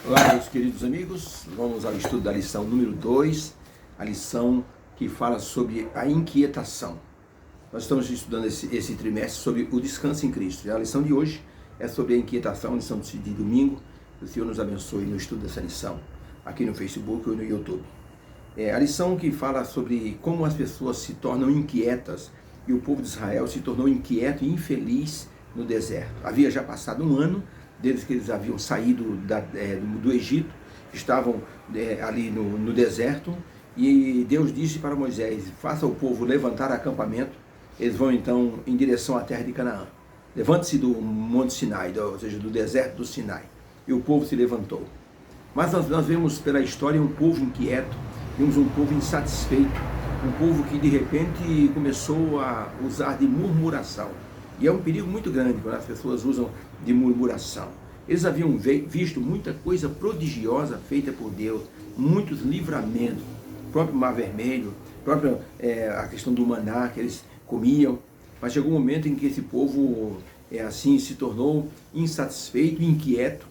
Olá, meus queridos amigos, vamos ao estudo da lição número 2, a lição que fala sobre a inquietação. Nós estamos estudando esse trimestre sobre o descanso em Cristo. E a lição de hoje é sobre a inquietação, a lição de domingo. O Senhor nos abençoe no estudo dessa lição, aqui no Facebook ou no YouTube. A lição que fala sobre como as pessoas se tornam inquietas e o povo de Israel se tornou inquieto e infeliz no deserto. Havia já passado um ano desde que eles haviam saído do Egito, estavam ali no deserto, e Deus disse para Moisés: faça o povo levantar acampamento. Eles vão então em direção à terra de Canaã. Levante-se do Monte Sinai, ou seja, do deserto do Sinai. E o povo se levantou. Mas nós vemos pela história um povo inquieto, vimos um povo insatisfeito, um povo que de repente começou a usar de murmuração. E é um perigo muito grande quando as pessoas usam de murmuração. Eles haviam visto muita coisa prodigiosa feita por Deus, muitos livramentos, o próprio Mar Vermelho, a questão do maná que eles comiam. Mas chegou um momento em que esse povo assim se tornou insatisfeito, inquieto,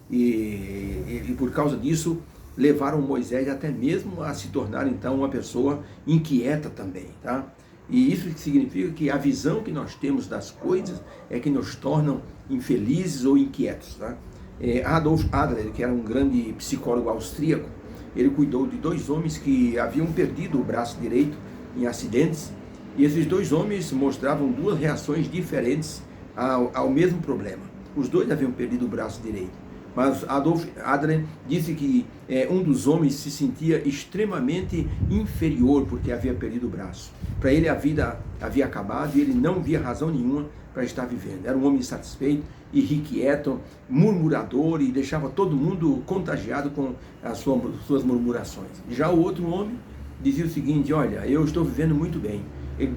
e por causa disso levaram Moisés até mesmo a se tornar então uma pessoa inquieta também, tá? E isso significa que a visão que nós temos das coisas é que nos tornam infelizes ou inquietos, tá? Adolf Adler, que era um grande psicólogo austríaco, ele cuidou de dois homens que haviam perdido o braço direito em acidentes, e esses dois homens mostravam duas reações diferentes ao mesmo problema. Os dois haviam perdido o braço direito, mas Adolf Adler disse que um dos homens se sentia extremamente inferior porque havia perdido o braço. Para ele a vida havia acabado e ele não via razão nenhuma para estar vivendo. Era um homem insatisfeito, irrequieto, murmurador, e deixava todo mundo contagiado com as suas murmurações. Já o outro homem dizia o seguinte: olha, eu estou vivendo muito bem. Ele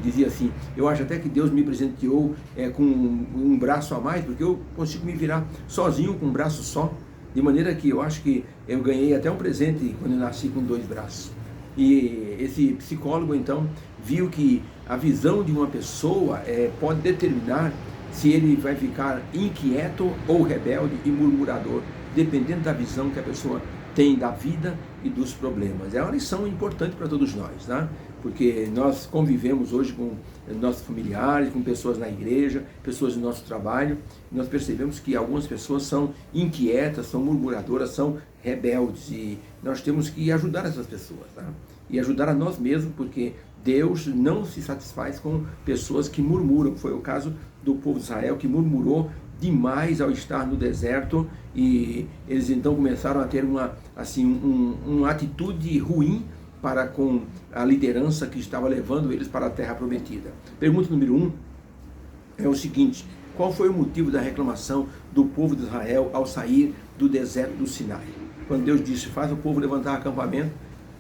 dizia assim: eu acho até que Deus me presenteou com um braço a mais, porque eu consigo me virar sozinho com um braço só, de maneira que eu acho que eu ganhei até um presente quando eu nasci com dois braços. E esse psicólogo então viu que a visão de uma pessoa pode determinar se ele vai ficar inquieto ou rebelde e murmurador, dependendo da visão que a pessoa tem da vida e dos problemas. É uma lição importante para todos nós, tá? Porque nós convivemos hoje com nossos familiares, com pessoas na igreja, pessoas no nosso trabalho, e nós percebemos que algumas pessoas são inquietas, são murmuradoras, são rebeldes, e nós temos que ajudar essas pessoas, tá? E ajudar a nós mesmos, porque Deus não se satisfaz com pessoas que murmuram. Foi o caso do povo de Israel, que murmurou demais ao estar no deserto, e eles então começaram a ter uma atitude ruim para com a liderança que estava levando eles para a terra prometida. Pergunta número 1 é o seguinte: qual foi o motivo da reclamação do povo de Israel ao sair do deserto do Sinai? Quando Deus disse: faz o povo levantar acampamento,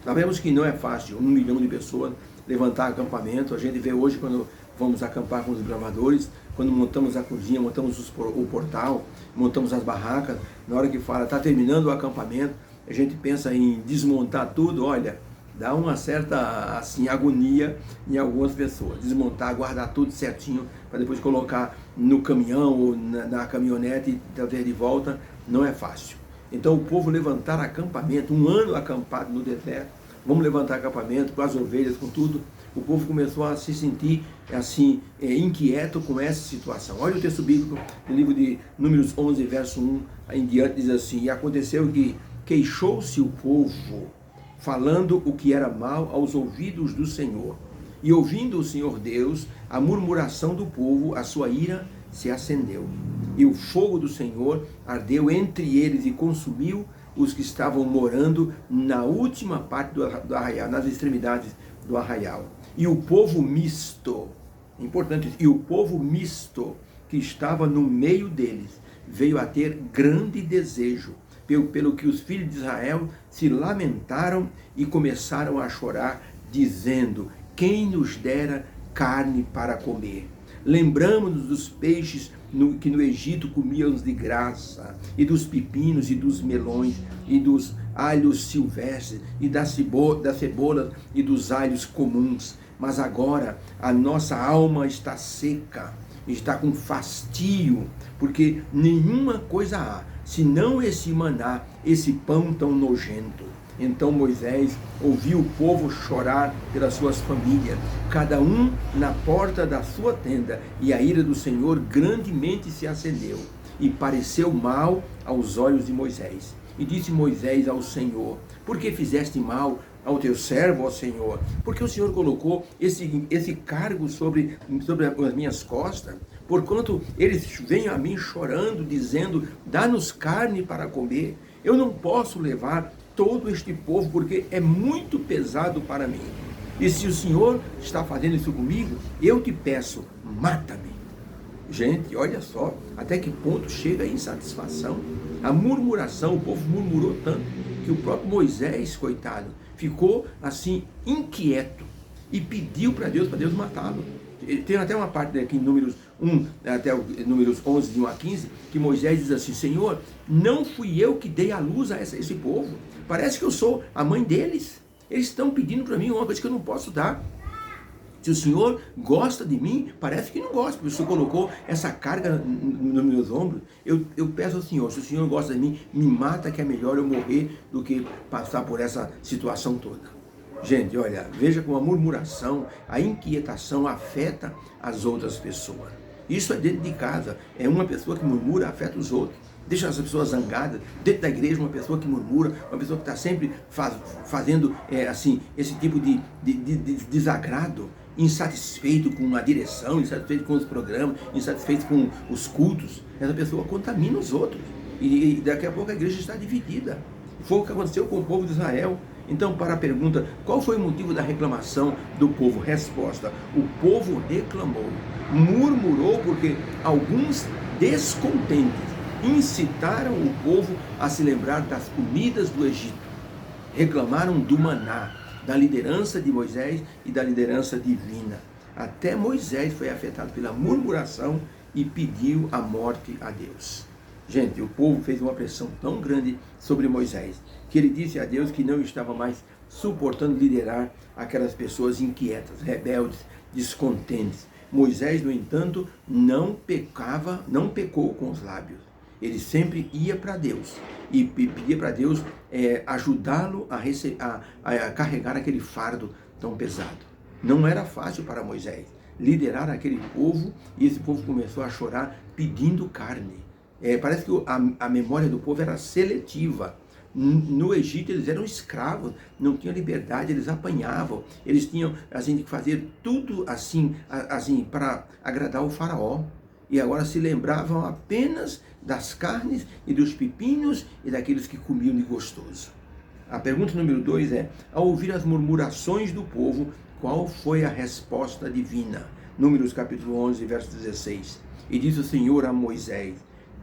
sabemos que não é fácil 1 milhão de pessoas levantar acampamento. A gente vê hoje quando vamos acampar com os gravadores, quando montamos a cozinha, montamos o portal, montamos as barracas, na hora que fala, está terminando o acampamento, a gente pensa em desmontar tudo. Olha, dá uma certa agonia em algumas pessoas. Desmontar, guardar tudo certinho, para depois colocar no caminhão ou na caminhonete e trazer de volta, não é fácil. Então o povo levantar acampamento, um ano acampado no deserto, vamos levantar acampamento com as ovelhas, com tudo. O povo começou a se sentir inquieto com essa situação. Olha o texto bíblico, no livro de Números 11, verso 1 em diante, diz assim: e aconteceu que queixou-se o povo, falando o que era mal aos ouvidos do Senhor. E ouvindo o Senhor Deus a murmuração do povo, a sua ira se acendeu. E o fogo do Senhor ardeu entre eles e consumiu os que estavam morando na última parte do arraial, nas extremidades do arraial. E o povo misto, importante, e o povo misto que estava no meio deles veio a ter grande desejo, pelo que os filhos de Israel se lamentaram e começaram a chorar, dizendo: quem nos dera carne para comer? Lembramos-nos dos peixes que no Egito comíamos de graça, e dos pepinos e dos melões, e dos alhos silvestres, e da cebola e dos alhos comuns. Mas agora a nossa alma está seca, está com fastio, porque nenhuma coisa há, senão esse maná, esse pão tão nojento. Então Moisés ouviu o povo chorar pelas suas famílias, cada um na porta da sua tenda, e a ira do Senhor grandemente se acendeu, e pareceu mal aos olhos de Moisés. E disse Moisés ao Senhor: por que fizeste mal ao teu servo, ó Senhor? Porque o Senhor colocou esse cargo sobre as minhas costas? Porquanto eles vêm a mim chorando, dizendo: dá-nos carne para comer. Eu não posso levar todo este povo, porque é muito pesado para mim. E se o Senhor está fazendo isso comigo, eu te peço, mata-me. Gente, olha só, até que ponto chega a insatisfação, a murmuração. O povo murmurou tanto, que o próprio Moisés, coitado, ficou assim, inquieto, e pediu para Deus matá-lo. Tem até uma parte aqui em Números 1, até Números 11, de 1 a 15, que Moisés diz assim: Senhor, não fui eu que dei a luz a esse povo, parece que eu sou a mãe deles, eles estão pedindo para mim uma coisa que eu não posso dar. Se o Senhor gosta de mim, parece que não gosta, porque o Senhor colocou essa carga nos meus ombros. Eu peço ao Senhor, se o Senhor gosta de mim, me mata, que é melhor eu morrer do que passar por essa situação toda. Gente, olha, veja como a murmuração, a inquietação afeta as outras pessoas. Isso é dentro de casa, é uma pessoa que murmura, afeta os outros. Deixa as pessoas zangadas. Dentro da igreja, uma pessoa que murmura, uma pessoa que está sempre fazendo assim, esse tipo de desagrado, insatisfeito com a direção, insatisfeito com os programas, insatisfeito com os cultos, essa pessoa contamina os outros. E daqui a pouco a igreja está dividida. Foi o que aconteceu com o povo de Israel. Então, para a pergunta, qual foi o motivo da reclamação do povo? Resposta: o povo reclamou, murmurou, porque alguns descontentes incitaram o povo a se lembrar das comidas do Egito. Reclamaram do maná, da liderança de Moisés e da liderança divina. Até Moisés foi afetado pela murmuração e pediu a morte a Deus. Gente, o povo fez uma pressão tão grande sobre Moisés, que ele disse a Deus que não estava mais suportando liderar aquelas pessoas inquietas, rebeldes, descontentes. Moisés, no entanto, não pecou com os lábios. Ele sempre ia para Deus e pedia para Deus ajudá-lo a carregar aquele fardo tão pesado. Não era fácil para Moisés liderar aquele povo, e esse povo começou a chorar pedindo carne. Parece que a memória do povo era seletiva. No Egito eles eram escravos, não tinham liberdade, eles apanhavam, eles tinham assim, que fazer tudo assim para agradar o faraó. E agora se lembravam apenas das carnes e dos pepinhos e daqueles que comiam de gostoso. A pergunta número 2 é: ao ouvir as murmurações do povo, qual foi a resposta divina? Números capítulo 11, verso 16. E diz o Senhor a Moisés: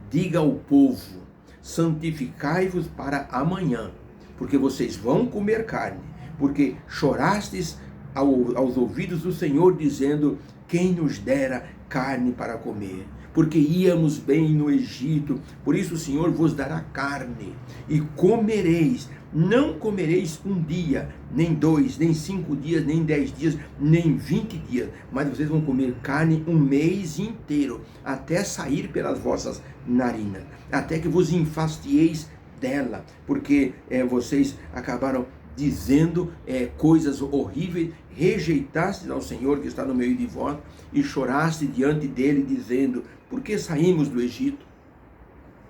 diga ao povo, santificai-vos para amanhã, porque vocês vão comer carne, porque chorastes aos ouvidos do Senhor, dizendo: quem nos dera carne para comer? Porque íamos bem no Egito, por isso o Senhor vos dará carne, e comereis. Não comereis um dia, nem 2, nem 5 dias, nem 10 dias, nem 20 dias, mas vocês vão comer carne um mês inteiro, até sair pelas vossas narinas, até que vos enfastieis dela, porque vocês acabaram dizendo coisas horríveis, rejeitastes ao Senhor que está no meio de vós, e choraste diante dele, dizendo: por que saímos do Egito?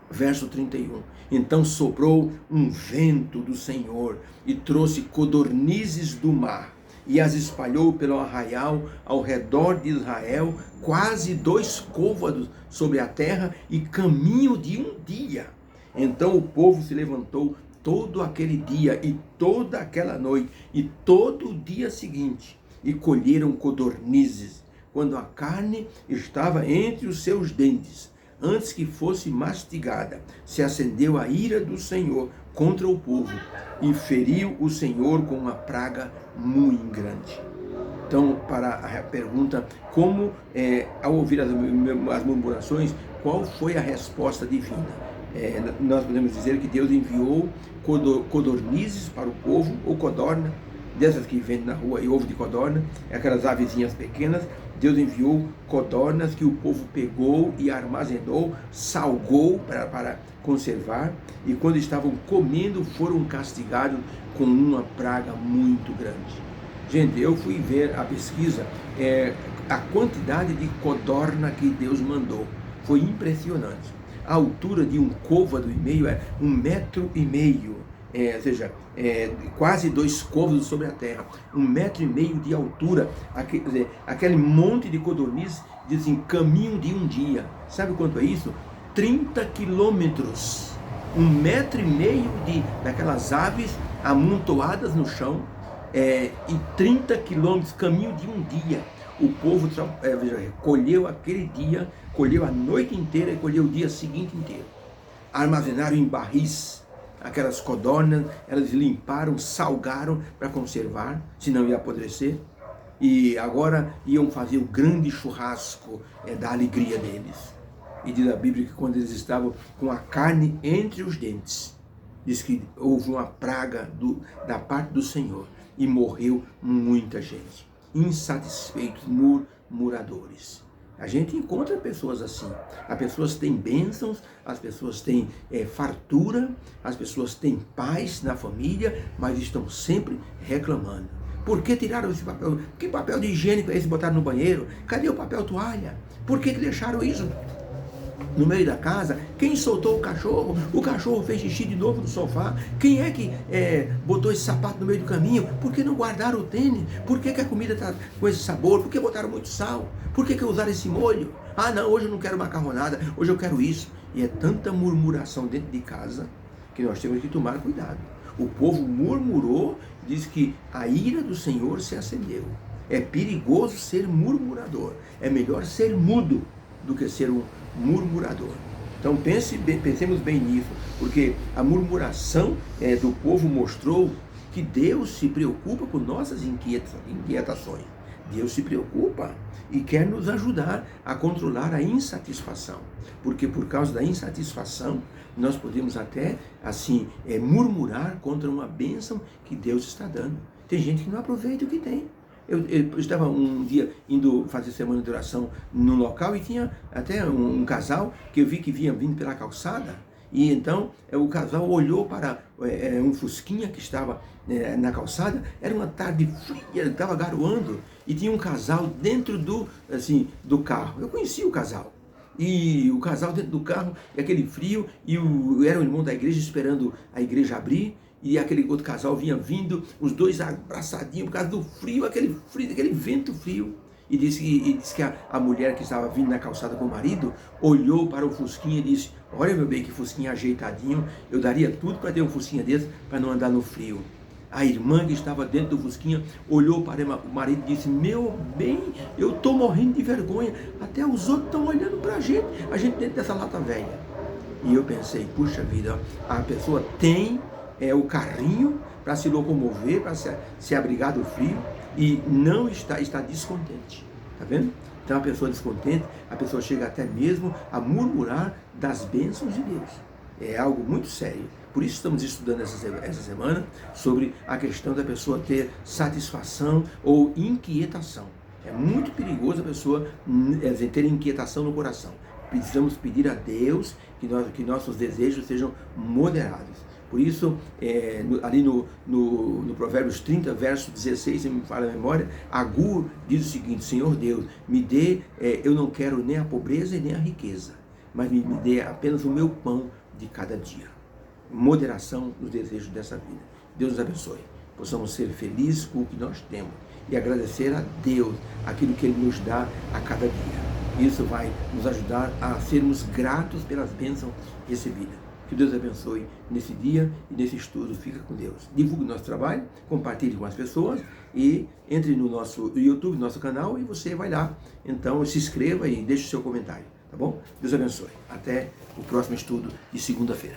Verso 31. Então soprou um vento do Senhor e trouxe codornizes do mar, e as espalhou pelo arraial ao redor de Israel, quase 2 côvados sobre a terra, e caminho de um dia. Então o povo se levantou todo aquele dia e toda aquela noite e todo o dia seguinte, e colheram codornizes, quando a carne estava entre os seus dentes. Antes que fosse mastigada, se acendeu a ira do Senhor contra o povo, e feriu o Senhor com uma praga muito grande. Então, para a pergunta, como, ao ouvir as murmurações, qual foi a resposta divina? Nós podemos dizer que Deus enviou codornizes para o povo, ou codorna, dessas que vendem na rua, e ovo de codorna, aquelas avezinhas pequenas. Deus enviou codornas que o povo pegou e armazenou, salgou para conservar, e quando estavam comendo foram castigados com uma praga muito grande. Gente, eu fui ver a pesquisa, a quantidade de codorna que Deus mandou foi impressionante. A altura de um côvado e meio é 1,5 metro, ou seja, quase 2 côvados sobre a terra, 1,5 metro de altura. Aquele monte de codornizes, dizem, caminho de um dia. Sabe quanto é isso? 30 quilômetros. 1,5 metro daquelas aves amontoadas no chão, e 30 quilômetros, caminho de um dia. O povo colheu aquele dia, colheu a noite inteira e colheu o dia seguinte inteiro. Armazenaram em barris aquelas codornas, elas limparam, salgaram para conservar, senão ia apodrecer. E agora iam fazer o grande churrasco da alegria deles. E diz a Bíblia que quando eles estavam com a carne entre os dentes, diz que houve uma praga da parte do Senhor e morreu muita gente. Insatisfeitos, murmuradores. A gente encontra pessoas assim. As pessoas têm bênçãos, as pessoas têm fartura, as pessoas têm paz na família, mas estão sempre reclamando. Por que tiraram esse papel? Que papel de higiênico é esse botaram no banheiro? Cadê o papel toalha? Por que deixaram isso no meio da casa? Quem soltou o cachorro? O cachorro fez xixi de novo no sofá. Quem é que botou esse sapato no meio do caminho? Por que não guardaram o tênis? Por que a comida está com esse sabor? Por que botaram muito sal? Por que usaram esse molho? Ah não, hoje eu não quero macarronada, hoje eu quero isso. E é tanta murmuração dentro de casa que nós temos que tomar cuidado. O povo murmurou, diz que a ira do Senhor se acendeu. É perigoso ser murmurador. É melhor ser mudo do que ser um murmurador. Então pensemos bem nisso, porque a murmuração do povo mostrou que Deus se preocupa com nossas inquietações. Deus se preocupa e quer nos ajudar a controlar a insatisfação, porque por causa da insatisfação nós podemos até assim murmurar contra uma bênção que Deus está dando. Tem gente que não aproveita o que tem. Eu estava um dia indo fazer semana de oração num local e tinha até um casal que eu vi que vinha vindo pela calçada, e então o casal olhou para um fusquinha que estava na calçada. Era uma tarde fria, estava garoando, e tinha um casal dentro do carro. Eu conheci o casal. E o casal dentro do carro, e aquele frio, e era o irmão da igreja esperando a igreja abrir, e aquele outro casal vinha vindo, os dois abraçadinhos por causa do frio, aquele vento frio. E disse que a mulher que estava vindo na calçada com o marido olhou para o fusquinha e disse: olha meu bem, que fusquinha ajeitadinho, eu daria tudo para ter um fusquinha desse para não andar no frio. A irmã que estava dentro do fusquinha olhou para o marido e disse: meu bem, eu estou morrendo de vergonha, até os outros estão olhando para a gente dentro dessa lata velha. E eu pensei, puxa vida, a pessoa tem o carrinho para se locomover, para se abrigar do frio, e não está descontente. Está vendo? Então a pessoa descontente, a pessoa chega até mesmo a murmurar das bênçãos de Deus. É algo muito sério. Por isso estamos estudando essa semana sobre a questão da pessoa ter satisfação ou inquietação. É muito perigoso a pessoa ter inquietação no coração. Precisamos pedir a Deus que nossos desejos sejam moderados. Por isso, ali no Provérbios 30, verso 16, se me fala a memória, Agur diz o seguinte: Senhor Deus, me dê, eu não quero nem a pobreza e nem a riqueza, mas me dê apenas o meu pão de cada dia. Moderação nos desejos dessa vida. Deus nos abençoe. Possamos ser felizes com o que nós temos e agradecer a Deus aquilo que Ele nos dá a cada dia. Isso vai nos ajudar a sermos gratos pelas bênçãos recebidas. Que Deus abençoe nesse dia e nesse estudo. Fica com Deus. Divulgue o nosso trabalho, compartilhe com as pessoas e entre no nosso YouTube, nosso canal, e você vai lá. Então se inscreva e deixe o seu comentário, tá bom? Deus abençoe. Até o próximo estudo de segunda-feira.